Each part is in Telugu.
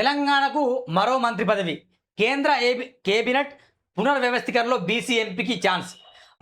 తెలంగాణకు మరో మంత్రి పదవి. కేంద్ర కేబినెట్ పునర్వ్యవస్థీకరణలో బీసీ ఎంపీకి ఛాన్స్.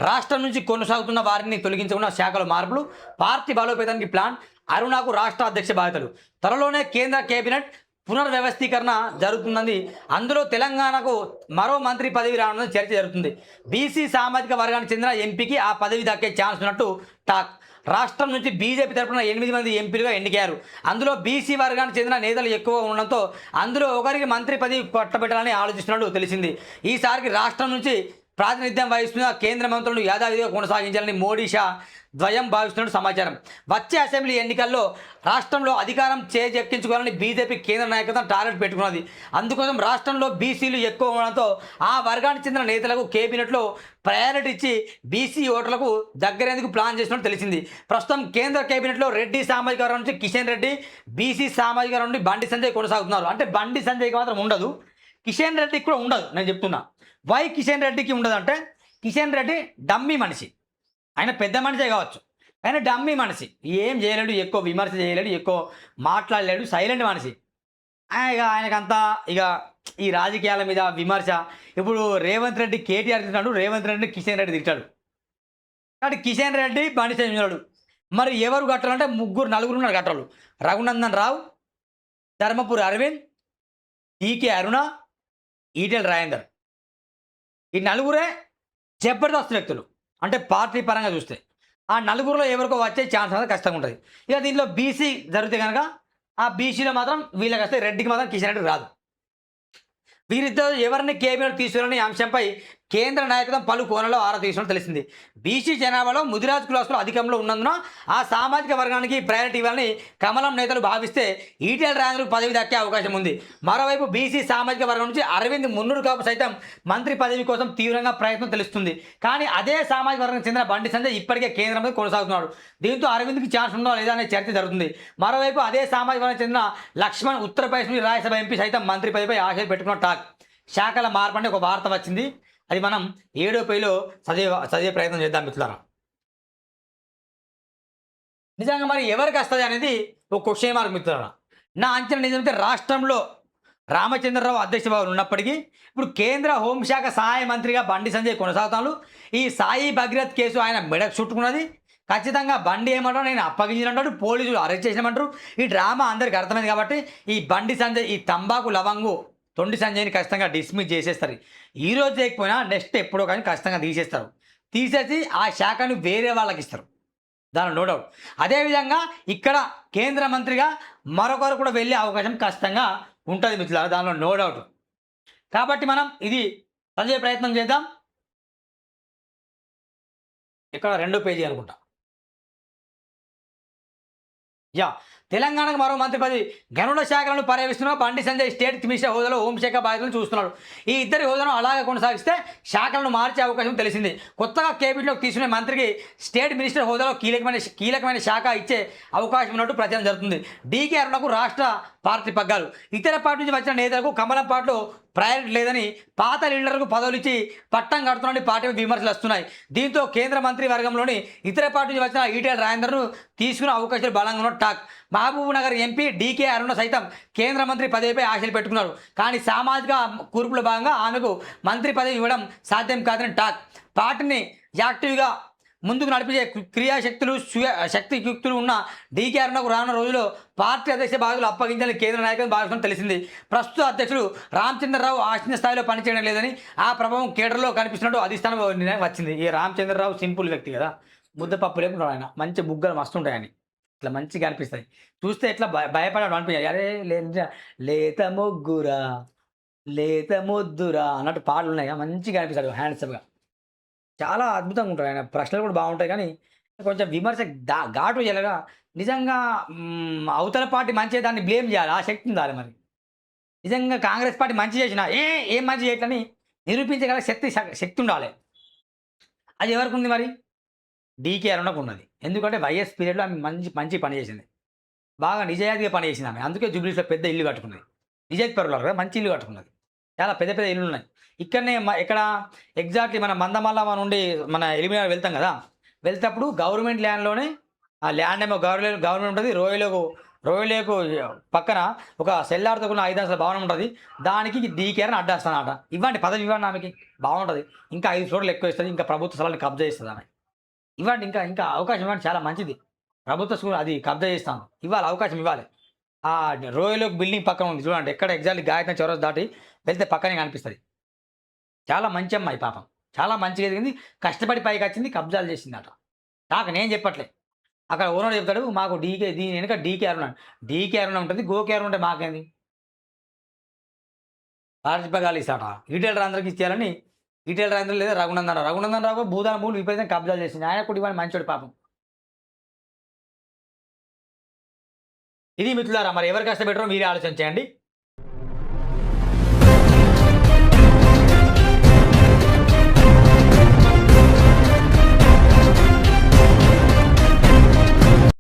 రాష్ట్రం నుంచి కొనసాగుతున్న వారిని తొలగించకుండా శాఖల మార్పులు. పార్టీ బలోపేతానికి ప్లాన్. అరుణకు రాష్ట్ర అధ్యక్ష బాధ్యతలు. త్వరలోనే కేంద్ర కేబినెట్ పునర్వ్యవస్థీకరణ జరుగుతుందని, అందులో తెలంగాణకు మరో మంత్రి పదవి రానుందని చర్చ జరుగుతుంది. బీసీ సామాజిక వర్గానికి చెందిన ఎంపీకి ఆ పదవి దక్కే ఛాన్స్ ఉన్నట్టు టాక్. రాష్ట్రం నుంచి బీజేపీ తరఫున 8 మంది ఎంపీలుగా ఎన్నికయ్యారు. అందులో బీసీ వర్గానికి చెందిన నేతలు ఎక్కువ ఉండడంతో అందులో ఒకరికి మంత్రి పదవి పట్టబెట్టాలని ఆలోచిస్తున్నట్టు తెలిసింది. ఈసారికి రాష్ట్రం నుంచి ప్రాతినిధ్యం వహిస్తున్న కేంద్ర మంత్రులను యాదావిధిగా కొనసాగించాలని మోడీ షా ద్వయం భావిస్తున్నట్టు సమాచారం. వచ్చే అసెంబ్లీ ఎన్నికల్లో రాష్ట్రంలో అధికారం చేజెక్కించుకోవాలని బీజేపీ కేంద్ర నాయకత్వం టార్గెట్ పెట్టుకున్నది. అందుకోసం రాష్ట్రంలో బీసీలు ఎక్కువ ఉండడంతో ఆ వర్గానికి చెందిన నేతలకు కేబినెట్లో ప్రయారిటీ ఇచ్చి బీసీ ఓట్లకు దగ్గరేందుకు ప్లాన్ చేసినట్టు తెలిసింది. ప్రస్తుతం కేంద్ర కేబినెట్లో రెడ్డి సామాజిక వర్గం నుంచి కిషన్ రెడ్డి, బీసీ సామాజిక వర్గం నుండి బండి సంజయ్ కొనసాగుతున్నారు. అంటే బండి సంజయ్కి మాత్రం ఉండదు, కిషన్ రెడ్డికి కూడా ఉండదు. నేను చెప్తున్నా వై కిషన్ రెడ్డికి ఉండదంటే, కిషన్ రెడ్డి డమ్మీ మనిషి. ఆయన పెద్ద మనిషే కావచ్చు, ఆయన డమ్మీ మనిషి. ఏం చేయలేడు, ఎక్కువ విమర్శ చేయలేడు, ఎక్కువ మాట్లాడలేడు, సైలెంట్ మనిషి. ఆయనకంతా ఇక ఈ రాజకీయాల మీద విమర్శ. ఇప్పుడు రేవంత్ రెడ్డి కేటీఆర్ తింటాడు, రేవంత్ రెడ్డి కిషన్ రెడ్డి తింటాడు. కాబట్టి కిషన్ రెడ్డి బండి సంజయ్. మరి ఎవరు కట్టాలంటే నలుగురు ఉన్నారు కట్టాలు. రఘునందన్ రావు, ధర్మపురి అరవింద్, టీకే అరుణ, ఈటెల రాజేందర్. ఈ నలుగురే జబర్దస్త్ వ్యక్తులు. అంటే పార్టీ పరంగా చూస్తే ఆ నలుగురిలో ఎవరికో వచ్చే ఛాన్స్ అనేది కష్టంగా ఉంటుంది. ఇక దీనిలో బీసీ జరిగితే కనుక ఆ బీసీలో మాత్రం వీళ్ళకి వస్తే, రెడ్డికి మాత్రం కిషన్ రెడ్డి రాదు. వీరిద్దరు ఎవరిని కేబినెట్ తీసుకురాని అంశంపై కేంద్ర నాయకత్వం పలు కోణంలో ఆరా తీసినట్టు తెలిసింది. బీసీ జనాభాలో ముదిరాజ్ కులాసులు అధికంలో ఉన్నందున ఆ సామాజిక వర్గానికి ప్రయారిటీ ఇవ్వాలని కమలం నేతలు భావిస్తే ఈటెల రాజేందర్కు పదవి దక్కే అవకాశం ఉంది. మరోవైపు బీసీ సామాజిక వర్గం నుంచి అరవింద్ మున్నూరు కాపు సైతం మంత్రి పదవి కోసం తీవ్రంగా ప్రయత్నం తెలుస్తుంది. కానీ అదే సామాజిక వర్గం చెందిన బండి సంజయ్ ఇప్పటికే కేంద్రంలో కొనసాగుతున్నాడు. దీంతో అరవింద్కి ఛాన్స్ ఉందో లేదా అనే చర్చ జరుగుతుంది. మరోవైపు అదే సామాజిక వర్గం చెందిన లక్ష్మణ్ ఉత్తరప్రదేశ్ నుంచి రాజ్యసభ ఎంపీ సైతం మంత్రి పదవిపై ఆశలు పెట్టుకున్న టాక్. శాఖల మార్పు అంటే ఒక వార్త వచ్చింది, అది మనం 7వ పేజీలో చదివే ప్రయత్నం చేద్దాం మిత్రులారా. నిజంగా మరి ఎవరికి వస్తుంది అనేది ఒక క్వశ్చన్ మార్క్ మిత్రులారా. నా అంచనా నిజమైతే రాష్ట్రంలో రామచంద్రరావు అధ్యక్ష భావన ఉన్నప్పటికీ ఇప్పుడు కేంద్ర హోంశాఖ సహాయ మంత్రిగా బండి సంజయ్ కొనసాగుతాను. ఈ సాయి భగీరథ్ కేసు ఆయన మెడకు చుట్టుకున్నది. ఖచ్చితంగా బండి ఏమంటారు, నేను అప్పగించినట్టు పోలీసులు అరెస్ట్ చేసినామంటారు. ఈ డ్రామా అందరికి అర్థమైంది కాబట్టి ఈ బండి సంజయ్, ఈ తంబాకు లవంగు తొండి సంజయ్ని ఖచ్చితంగా డిస్మిస్ చేసేస్తారు. ఈరోజు చేయకపోయినా నెక్స్ట్ ఎప్పుడో కానీ ఖచ్చితంగా తీసేస్తారు. తీసేసి ఆ శాఖను వేరే వాళ్ళకి ఇస్తారు, దానిలో నో డౌట్. అదేవిధంగా ఇక్కడ కేంద్ర మంత్రిగా మరొకరు కూడా వెళ్ళే అవకాశం ఖచ్చితంగా ఉంటుంది మిత్రులారా, దానిలో నో డౌట్. కాబట్టి మనం ఇది చదివే ప్రయత్నం చేద్దాం. ఇక్కడ 2వ పేజీ అనుకుంటా. తెలంగాణకు మరో మంత్రి పదవి. గనుల శాఖలను పర్యవేక్షణ బండి సంజయ్ స్టేట్ మినిస్టర్ హోదాలో హోంశాఖ బాధ్యతలు చూస్తున్నాడు. ఈ ఇద్దరి హోదాను అలాగే కొనసాగిస్తే శాఖలను మార్చే అవకాశం తెలిసింది. కొత్తగా కేబినెట్లోకి తీసుకునే మంత్రికి స్టేట్ మినిస్టర్ హోదాలో కీలకమైన శాఖ ఇచ్చే అవకాశం ఉన్నట్టు ప్రచారం జరుగుతుంది. డీకే అరుణకు రాష్ట్ర పార్టీ పగ్గాలు. ఇతర పార్టీ నుంచి వచ్చిన నేతలకు కమలం పార్టీలో ప్రయారిటీ లేదని, పాత లీడర్లకు పదవులు ఇచ్చి పట్టం కడుతున్నారని పార్టీ విమర్శలు వస్తున్నాయి. దీంతో కేంద్ర మంత్రి వర్గంలోని ఇతర పార్టీ నుంచి వచ్చిన ఈటెల రాజేందర్ను తీసుకునే అవకాశాలు బలంగా ఉన్న talk. Mahabubnagar MP DK Aruna సైతం కేంద్ర మంత్రి పదవిపై ఆశలు పెట్టుకున్నారు. కానీ సామాజిక కూర్పులో భాగంగా ఆమెకు మంత్రి పదవి ఇవ్వడం సాధ్యం కాదని టాక్. పార్టీని యాక్టివ్గా ముందుకు నడిపించే శక్తియుక్తులు ఉన్న డీకే అరుణకు రానున్న రోజుల్లో పార్టీ అధ్యక్ష బాధ్యతలు అప్పగించాలని కేంద్ర నాయకులు భావించడం తెలిసింది. ప్రస్తుత అధ్యక్షుడు రామచంద్రరావు ఆశించిన స్థాయిలో పనిచేయడం లేదని, ఆ ప్రభావం కేడర్లో కనిపిస్తున్నట్టు అధిష్టానం నిర్ణయం వచ్చింది. ఈ రామచంద్రరావు సింపుల్ వ్యక్తి కదా, ముద్దపప్పు లేకుండా ఆయన మంచి బుగ్గలు మస్తుంటాయని, ఇట్లా మంచిగా అనిపిస్తాయి. చూస్తే ఎట్లా భయపడడం అనిపించాలి. అరే లేత మొగ్గురా లేత మొద్దురా అన్నట్టు పాటలు ఉన్నాయి, మంచిగా అనిపిస్తాడు హ్యాండ్సమ్గా. చాలా అద్భుతంగా ఉంటాయి ఆయన. ప్రశ్నలు కూడా బాగుంటాయి, కానీ కొంచెం విమర్శ ఘాటు చేయాలిగా. నిజంగా అవతల పార్టీ మంచి దాన్ని బ్లేమ్ చేయాలి, ఆ శక్తి ఉండాలి. మరి నిజంగా కాంగ్రెస్ పార్టీ మంచి చేసినా ఏం మంచి చేయట్లని నిరూపించగల శక్తి ఉండాలి. అది ఎవరికి ఉంది? మరి డీకే అరుణకు ఉన్నది. ఎందుకంటే వైఎస్ పీరియడ్లో ఆమె మంచి పని చేసింది, బాగా నిజాయితీగా పని చేసింది ఆమె. అందుకే జూబ్లీస్లో పెద్ద ఇల్లు కట్టుకున్నది. నిజాయితీ పరులు కదా, మంచి ఇల్లు కట్టుకున్నది. చాలా పెద్ద పెద్ద ఇల్లు ఉన్నాయి. ఇక్కడనే ఇక్కడ ఎగ్జాక్ట్లీ మన మందమల్ల నుండి మన ఎలిమినార్ వెళ్తాం కదా, వెళ్తేప్పుడు గవర్నమెంట్ ల్యాండ్లోనే ఆ ల్యాండ్ ఏమో గవర్నమెంట్ ఉంటుంది, రోయలో రోయలేకు పక్కన ఒక సెల్లార్తో కూడిన 5 అంతస్తుల భవనం ఉంటుంది. దానికి డీకేఆర్ అని అడ్డేస్తానట. ఇవ్వండి, పదవి ఇవ్వండి ఆమెకి, బాగుంటుంది. ఇంకా 5 ఫ్లోర్లు ఎక్కువ ఇస్తుంది. ఇంకా ప్రభుత్వ స్థలాన్ని కబ్జా చేస్తుంది ఆమె. ఇవ్వండి, ఇంకా ఇంకా అవకాశం ఇవ్వండి, చాలా మంచిది. ప్రభుత్వ స్కూల్ అది కబ్జా చేస్తాను. ఇవ్వాలి, అవకాశం ఇవ్వాలి. ఆ రోయలోక్ బిల్డింగ్ పక్కన ఉంది చూడండి, ఎక్కడ ఎగ్జాక్ట్లీ గాయత్రి చౌరస్ దాటి వెళ్తే పక్కనే కనిపిస్తుంది. చాలా మంచి అమ్మాయి పాపం. చాలా మంచిగా ఎదిగింది. కష్టపడి పైకి వచ్చింది, కబ్జాలు చేసిందట. నాకు నేను చెప్పట్లే. అక్కడ ఓనర్ చెప్తాడు మాకు డీకే దీని వెనక డీకేఆర్ ఉన్నాడు. డీకేఆర్ ఉంటుంది, గోకేఆర్ ఉంటే మాకేంది? రాజపగాలు ఇస్తాట. రిటైలర్ అందరికి ఇచ్చేయాలని రిటైలర్ అందరూ లేదా రఘునందన్ రావు. రఘునందన్ రావు భూదాన భూములు విపరీతంగా కబ్జాలు చేసింది. ఆయన కూడా ఇవ్వని మంచోడు పాపం. ఇది మిత్రులారా, మరి ఎవరు కష్టపెట్టారో మీరే ఆలోచన చేయండి.